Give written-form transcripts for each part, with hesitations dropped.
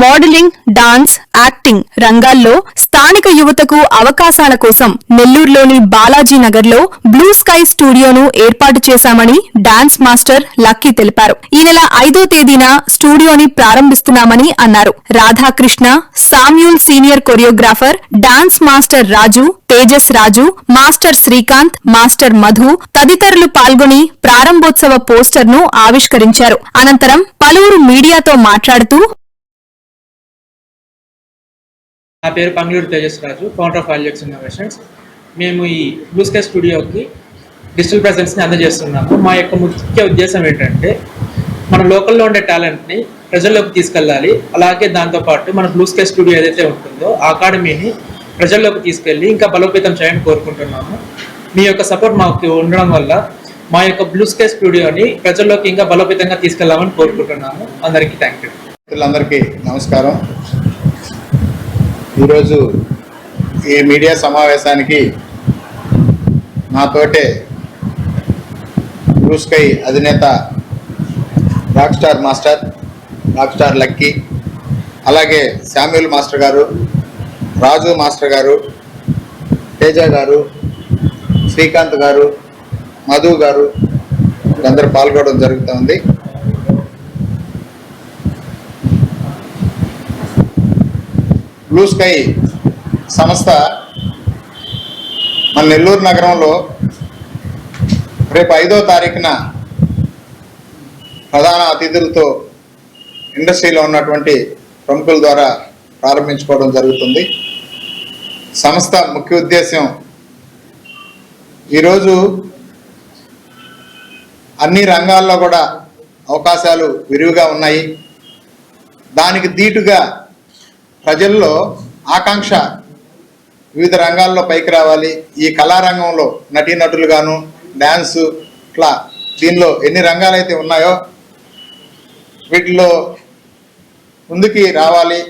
Modelling, dance, acting రంగాల్లో స్థానిక యువతకు అవకాశాల కోసం నెల్లూరులోని బాలాజీ నగర్లో బ్లూ స్కై స్టూడియోను ఏర్పాటు చేశామని డాన్స్ మాస్టర్ లక్కీ తెలిపారు. ఈ నెల 5వ తేదీన స్టూడియోని ప్రారంభిస్తున్నామని అన్నారు. Radhakrishna, Samuel senior choreographer, dance master Raju, Tejas Raju, master Srikanth, master Madhu తదితరులు పాల్గొని ప్రారంభోత్సవ పోస్టర్ ను ఆవిష్కరించారు. అనంతరం పలువురు మీడియాతో మాట్లాడుతూ, నా పేరు పంగులూరు తేజస్ రాజు, ఫౌండర్ ఆఫ్ ఆల్జెక్స్ ఇన్నోవేషన్స్. మేము ఈ బ్లూ స్కై స్టూడియోకి డిజిటల్ ప్రెజెన్స్ని అందజేస్తున్నాము. మా యొక్క ముఖ్య ఉద్దేశం ఏంటంటే మన లోకల్లో ఉండే టాలెంట్ని ప్రజల్లోకి తీసుకెళ్ళాలి. అలాగే దాంతోపాటు మన బ్లూ స్కై స్టూడియో ఏదైతే ఉంటుందో ఆ అకాడమీని ప్రజల్లోకి తీసుకెళ్ళి ఇంకా బలోపేతం చేయాలని కోరుకుంటున్నాము. మీ యొక్క సపోర్ట్ మాకు ఉండడం వల్ల మా యొక్క బ్లూ స్కై స్టూడియోని ప్రజల్లోకి ఇంకా బలోపేతంగా తీసుకెళ్లామని కోరుకుంటున్నాము. అందరికీ థ్యాంక్ యూ. అందరికీ నమస్కారం. ఈరోజు ఈ మీడియా సమావేశానికి నాతోటే బ్లూ స్కై అధినేత రాక్ స్టార్ లక్కీ, అలాగే శామ్యూల్ మాస్టర్ గారు, రాజు మాస్టర్ గారు, తేజ గారు, శ్రీకాంత్ గారు, మధు గారు అందరూ పాల్గొనడం జరుగుతుంది. బ్లూ స్కై సంస్థ మన నెల్లూరు నగరంలో రేపు 5వ తారీఖున ప్రధాన అతిథులతో ఇండస్ట్రీలో ఉన్నటువంటి ప్రముఖుల ద్వారా ప్రారంభించుకోవడం జరుగుతుంది. సంస్థ ముఖ్య ఉద్దేశం ఈరోజు అన్ని రంగాల్లో కూడా అవకాశాలు విరివిగా ఉన్నాయి. దానికి దీటుగా ప్రజల్లో ఆకాంక్ష వివిధ రంగాల్లో పైకి రావాలి. ఈ కళారంగంలో నటీనటులుగాను, డ్యాన్సు, ఇట్లా దీనిలో ఎన్ని రంగాలైతే ఉన్నాయో వీటిలో ముందుకి రావాలి,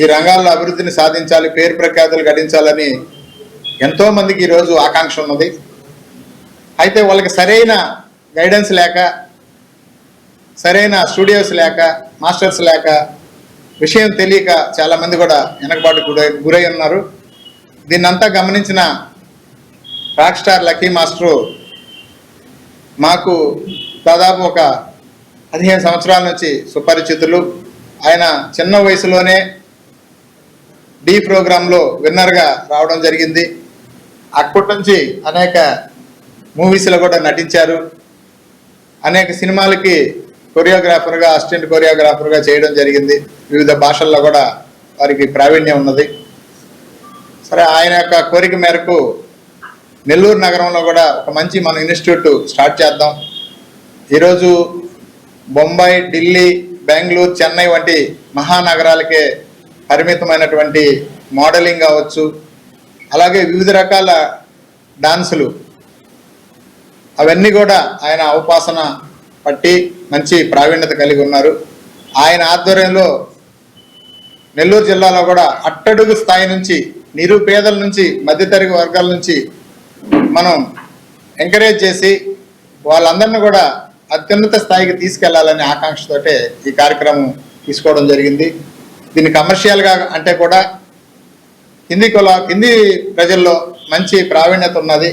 ఈ రంగాల్లో అభివృద్ధిని సాధించాలి, పేరు ప్రఖ్యాతులు గడించాలని ఎంతోమందికి ఈరోజు ఆకాంక్ష ఉన్నది. అయితే వాళ్ళకి సరైన గైడెన్స్ లేక, సరైన స్టూడియోస్ లేక, మాస్టర్స్ లేక, విషయం తెలియక చాలామంది కూడా వెనకబాటు గురై ఉన్నారు. దీన్నంతా గమనించిన రాక్ స్టార్ లక్కీ మాస్టరు మాకు దాదాపు ఒక 15 సంవత్సరాల నుంచి సుపరిచితులు. ఆయన చిన్న వయసులోనే డి ప్రోగ్రాంలో విన్నర్గా రావడం జరిగింది. అప్పటి నుంచి అనేక మూవీస్లో కూడా నటించారు. అనేక సినిమాలకి కొరియోగ్రాఫర్గా, అసిస్టెంట్ కొరియోగ్రాఫర్గా చేయడం జరిగింది. వివిధ భాషల్లో కూడా వారికి ప్రావీణ్యం ఉన్నది. సరే, ఆయన యొక్క కోరిక మేరకు నెల్లూరు నగరంలో కూడా ఒక మంచి మన ఇన్స్టిట్యూట్ స్టార్ట్ చేద్దాం. ఈరోజు బొంబాయి, ఢిల్లీ, బెంగళూరు, చెన్నై వంటి మహానగరాలకే పరిమితమైనటువంటి మోడలింగ్ కావచ్చు, అలాగే వివిధ రకాల డాన్సులు అవన్నీ కూడా ఆయన అవపాసన పట్టి మంచి ప్రావీణ్యత కలిగి ఉన్నారు. ఆయన ఆధ్వర్యంలో నెల్లూరు జిల్లాలో కూడా అట్టడుగు స్థాయి నుంచి, నిరుపేదల నుంచి, మధ్యతరగతి వర్గాల నుంచి మనం ఎంకరేజ్ చేసి వాళ్ళందరినీ కూడా అత్యున్నత స్థాయికి తీసుకెళ్లాలనే ఆకాంక్షతోటే ఈ కార్యక్రమం తీసుకోవడం జరిగింది. దీన్ని కమర్షియల్గా అంటే కూడా హిందీ ప్రజల్లో మంచి ప్రావీణ్యత ఉన్నది.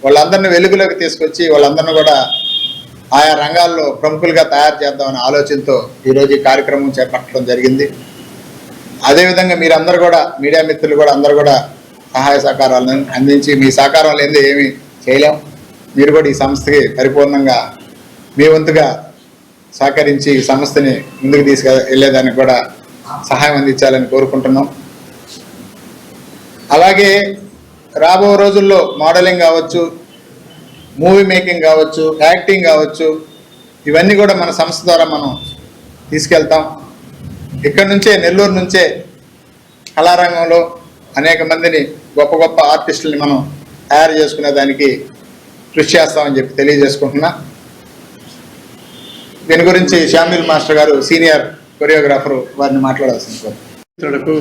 వాళ్ళందరినీ వెలుగులోకి తీసుకొచ్చి వాళ్ళందరినీ కూడా ఆయా రంగాల్లో ప్రముఖులుగా తయారు చేద్దామనే ఆలోచనతో ఈరోజు ఈ కార్యక్రమం చేపట్టడం జరిగింది. అదేవిధంగా మీరందరూ కూడా, మీడియా మిత్రులు కూడా అందరూ కూడా సహాయ సహకారాలను అందించి, మీ సహకారం లేనిదే ఏమీ చేయలేం. మీరు కూడా ఈ సంస్థకి పరిపూర్ణంగా మీ వంతుగా సహకరించి ఈ సంస్థని ముందుకు తీసుకెళ్లేదానికి కూడా సహాయం అందించాలని కోరుకుంటున్నాం. అలాగే రాబో రోజుల్లో మోడలింగ్ కావచ్చు, మూవీ మేకింగ్ కావచ్చు, యాక్టింగ్ కావచ్చు, ఇవన్నీ కూడా మన సంస్థ ద్వారా మనం తీసుకెళ్తాం. ఇక్కడ నుంచే, నెల్లూరు నుంచే కళారంగంలో అనేక మందిని, గొప్ప గొప్ప ఆర్టిస్టులని మనం తయారు చేసుకునే దానికి కృషి చేస్తామని చెప్పి తెలియజేసుకుంటున్నా. దీని గురించి శామ్యూల్ మాస్టర్ గారు, సీనియర్ కొరియోగ్రాఫరు, వారిని మాట్లాడాల్సింది. మిత్రులకు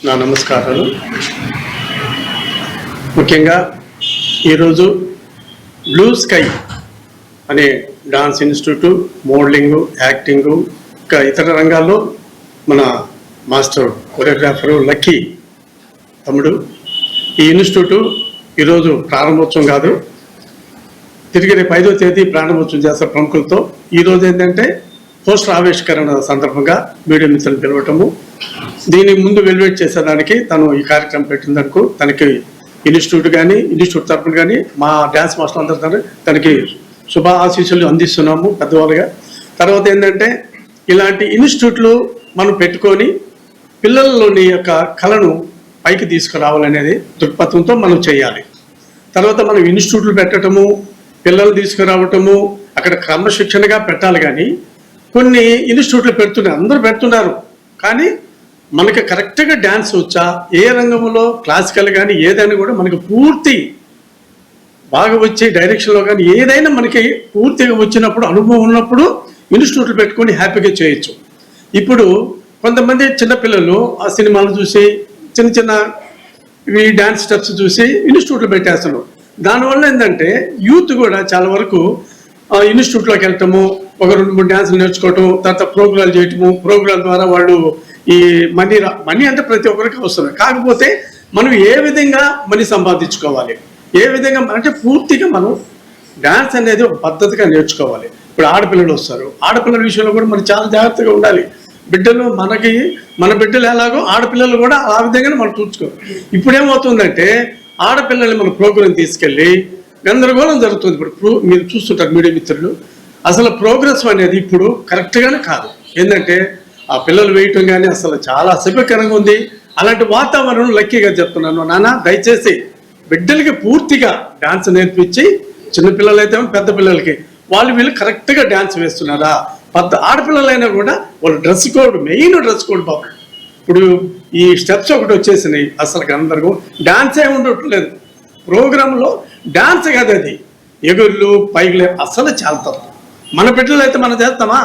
నా నమస్కారాలు. ముఖ్యంగా ఈరోజు బ్లూ స్కై అనే డాన్స్ ఇన్స్టిట్యూట్, మోడలింగు, యాక్టింగు, ఇంకా ఇతర రంగాల్లో మన మాస్టర్ కొరియోగ్రాఫరు లక్కీ తమ్ముడు. ఈ ఇన్స్టిట్యూట్ ఈరోజు ప్రారంభోత్సవం కాదు, తిరిగి రేపు 5వ తేదీ ప్రారంభోత్సవం చేస్తారు ప్రముఖులతో. ఈరోజు ఏంటంటే పోస్టర్ ఆవిష్కరణ సందర్భంగా మీడియా మిత్రులు పిలవటము, దీని ముందు వెలివేట్ చేసేదానికి తను ఈ కార్యక్రమం పెట్టినందుకు తనకి ఇన్స్టిట్యూట్ కానీ ఇన్స్టిట్యూట్ తరఫున కానీ మా డ్యాన్స్ మాస్టర్ అందరూ తనకి శుభ ఆశీస్సులు అందిస్తున్నాము పెద్దవాళ్ళుగా. తర్వాత ఏంటంటే ఇలాంటి ఇన్స్టిట్యూట్లు మనం పెట్టుకొని పిల్లల్లోని యొక్క కళను పైకి తీసుకురావాలనేది దృక్పథంతో మనం చేయాలి. తర్వాత మనం ఇన్స్టిట్యూట్లు పెట్టడము, పిల్లలు తీసుకురావటము, అక్కడ క్రమశిక్షణగా పెట్టాలి. కానీ కొన్ని ఇన్స్టిట్యూట్లు పెడుతున్నారు, అందరూ పెడుతున్నారు, కానీ మనకి కరెక్ట్గా డ్యాన్స్ వచ్చా, ఏ రంగంలో క్లాసికల్ కానీ ఏదైనా కూడా మనకి పూర్తి బాగా వచ్చే డైరెక్షన్లో కానీ ఏదైనా మనకి పూర్తిగా వచ్చినప్పుడు, అనుభవం ఉన్నప్పుడు ఇన్స్టిట్యూట్లు పెట్టుకొని హ్యాపీగా చేయొచ్చు. ఇప్పుడు కొంతమంది చిన్నపిల్లలు ఆ సినిమాలు చూసి చిన్న చిన్న ఇవి డ్యాన్స్ స్టెప్స్ చూసి ఇన్స్టిట్యూట్లు పెట్టేస్తున్నారు. దానివల్ల ఏంటంటే యూత్ కూడా చాలా వరకు ఇన్స్టిట్యూట్లోకి వెళ్ళటము, ఒక 2-3 డ్యాన్సులు నేర్చుకోవటం, తర్వాత ప్రోగ్రాలు చేయటము, ప్రోగ్రాల ద్వారా వాళ్ళు ఈ మనీ అంటే ప్రతి ఒక్కరికి వస్తుంది. కాకపోతే మనం ఏ విధంగా మనీ సంపాదించుకోవాలి, ఏ విధంగా అంటే పూర్తిగా మనం డ్యాన్స్ అనేది ఒక పద్ధతిగా నేర్చుకోవాలి. ఇప్పుడు ఆడపిల్లలు వస్తారు, ఆడపిల్లల విషయంలో కూడా మనం చాలా జాగ్రత్తగా ఉండాలి. బిడ్డలు మన బిడ్డలు ఎలాగో ఆడపిల్లలు కూడా ఆ విధంగానే మనం చూసుకోవాలి. ఇప్పుడు ఏమవుతుందంటే ఆడపిల్లల్ని మన ప్రోగ్రాం తీసుకెళ్ళి గందరగోళం జరుగుతుంది. ఇప్పుడు మీరు చూస్తుంటారు మీడియా మిత్రులు, అసలు ప్రోగ్రెస్ అనేది ఇప్పుడు కరెక్ట్గానే కాదు. ఏంటంటే ఆ పిల్లలు వేయటం కానీ అసలు చాలా అసభ్యకరంగా ఉంది. అలాంటి వాతావరణం లక్కీగా చెప్తున్నాను, నాన్న దయచేసి బిడ్డలకి పూర్తిగా డ్యాన్స్ నేర్పించి, చిన్నపిల్లలైతే పెద్ద పిల్లలకి వీళ్ళు కరెక్ట్గా డ్యాన్స్ వేస్తున్నారా, ఆడపిల్లలైనా కూడా వాళ్ళ dress code, main dress code బాబు. ఇప్పుడు ఈ స్టెప్స్ ఒకటి వచ్చేసినాయి, అసలు అందరికీ డ్యాన్స్ ఏమి ఉండట్లేదు ప్రోగ్రాంలో. డ్యాన్స్ కాదు అది, ఎగుళ్ళు పైకి అసలు చాలా తప్పు. మన బిడ్డలు అయితే మనం చేస్తామా?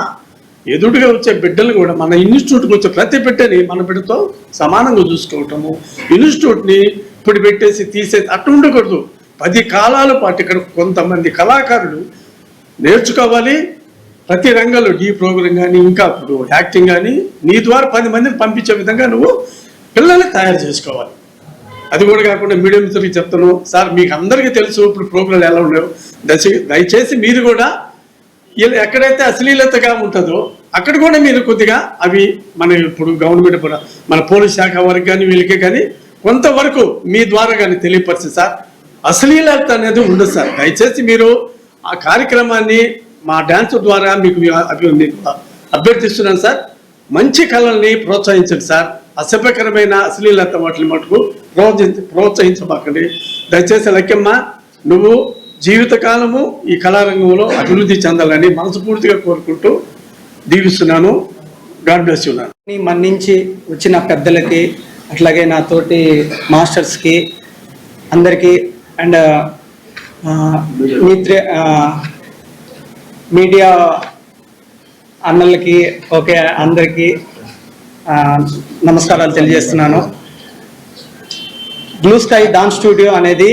ఎదుటిగా వచ్చే బిడ్డలు కూడా మన ఇన్స్టిట్యూట్కి వచ్చే ప్రతి బిడ్డని మన బిడ్డతో సమానంగా చూసుకోవటము. ఇన్స్టిట్యూట్ని ఇప్పుడు పెట్టేసి తీసేసి అట్టు ఉండకూడదు. 10 కాలాల పాటు ఇక్కడ కొంతమంది కళాకారులు నేర్చుకోవాలి. ప్రతి రంగంలో డీ ప్రోగ్రాం కానీ, ఇంకా ఇప్పుడు యాక్టింగ్ కానీ, నీ ద్వారా 10 మందిని పంపించే విధంగా నువ్వు పిల్లల్ని తయారు చేసుకోవాలి. అది కూడా కాకుండా మీడియా మిత్రులకి చెప్తాను సార్, మీకు అందరికీ తెలుసు ఇప్పుడు ప్రోగ్రాంలు ఎలా ఉన్నాయో, దయచేసి మీరు కూడా ఎక్కడైతే అశ్లీలతగా ఉంటుందో అక్కడ కూడా మీరు కొద్దిగా అవి మన ఇప్పుడు గవర్నమెంట్ కూడా మన పోలీస్ శాఖ వారికి కానీ వీళ్ళకి కానీ కొంతవరకు మీ ద్వారా కానీ తెలియపరిచి సార్, అశ్లీలత అనేది ఉండదు సార్. దయచేసి మీరు ఆ కార్యక్రమాన్ని మా డ్యాన్స్ ద్వారా మీకు అభ్యర్థిస్తున్నాను సార్, మంచి కళల్ని ప్రోత్సహించండి సార్. అసభ్యకరమైన అశ్లీలత వాటిని మటుకు ప్రోత్సహించబాకండి. దయచేసి లక్కమ్మ, నువ్వు జీవితకాలము ఈ కళారంగంలో అభివృద్ధి చెందాలని మనస్ఫూర్తిగా కోరుకుంటూ దీవిస్తున్నాను. God bless you. మన్నించి వచ్చిన పెద్దలకి, అట్లాగే నా తోటి మాస్టర్స్కి అందరికీ, అండ్ మీడియా అన్నలకి, ఓకే అందరికీ నమస్కారాలు తెలియజేస్తున్నాను. బ్లూ స్కై డాన్స్ స్టూడియో అనేది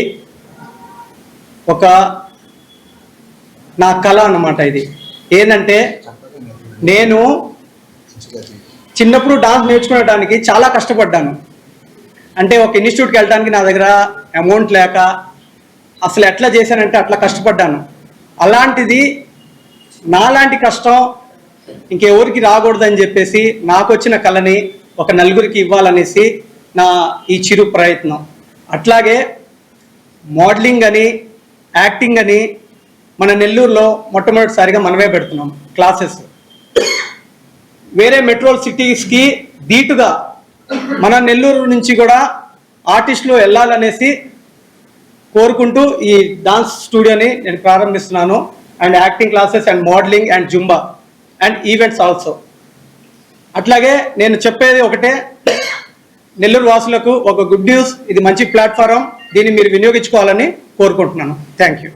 ఒక నా కళ అన్నమాట. ఇది ఏంటంటే నేను చిన్నప్పుడు డాన్స్ నేర్చుకోవడానికి చాలా కష్టపడ్డాను. అంటే ఒక ఇన్స్టిట్యూట్కి వెళ్ళడానికి నా దగ్గర అమౌంట్ లేక అసలు ఎట్లా చేశానంటే అట్లా కష్టపడ్డాను. అలాంటిది నాలాంటి కష్టం ఇంకెవరికి రాకూడదని చెప్పేసి నాకు వచ్చిన కళని ఒక నలుగురికి ఇవ్వాలనేసి నా ఈ చిరు ప్రయత్నం. అట్లాగే మోడలింగ్ అని, యాక్టింగ్ అని మన నెల్లూరులో మొట్టమొదటిసారిగా మనమే పెడుతున్నాం క్లాసెస్. వేరే మెట్రో సిటీస్కి ధీటుగా మన నెల్లూరు నుంచి కూడా ఆర్టిస్టులు వెళ్ళాలనేసి కోరుకుంటూ ఈ డాన్స్ స్టూడియోని నేను ప్రారంభిస్తున్నాను. And acting classes and modelling and Zumba and events also. అట్లాగే నేను చెప్పేది ఒకటే, నెల్లూరు వాసులకు ఒక గుడ్ న్యూస్, ఇది మంచి ప్లాట్ఫారం, దీన్ని మీరు వినియోగించుకోవాలని కోరుకుంటున్నాను. Thank you.